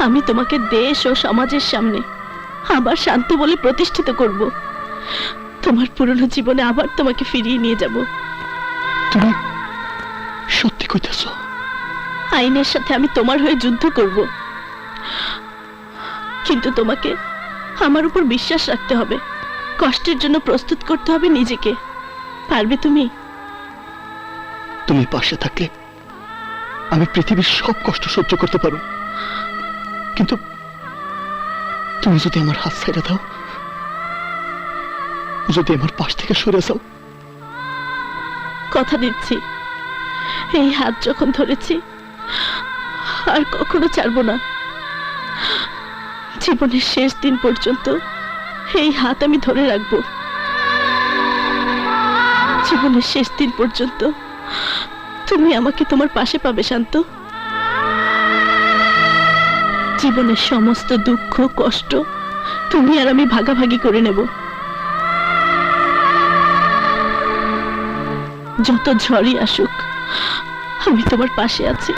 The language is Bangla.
আমি তোমাকে দেশ ও সমাজের সামনে আবার শান্ত বলে প্রতিষ্ঠিত করব। তোমার পুরনো জীবনে আবার তোমাকে ফিরিয়ে নিয়ে যাব। তুমি সত্যি কইতেছ? আইনের সাথে আমি তোমার হয়ে যুদ্ধ করব, কিন্তু তোমাকে আমার উপর বিশ্বাস রাখতে হবে। কষ্টের জন্য প্রস্তুত করতে হবে নিজেকে। পারবে তুমি? তুমি পাশে থাকলে আমি পৃথিবীর সব কষ্ট সহ্য করতে পারো, কিন্তু তুমি যদি আমার হাত ছেড়ে দাও, যদি আমার পাশ থেকে সরে যাও। কথা দিচ্ছি, এই হাত যখন ধরেছি আর কখনো ছাড়বো না। জীবনের শেষ দিন পর্যন্ত এই হাত আমি ধরে রাখবো। জীবনের শেষ দিন পর্যন্ত তুমি আমাকে তোমার পাশে পাবে শান্ত। জীবনের সমস্ত দুঃখ কষ্ট তুমি আর আমি ভাগাভাগি করে নেব। যত ঝড়ই আসুক আমি তোমার পাশে আছি।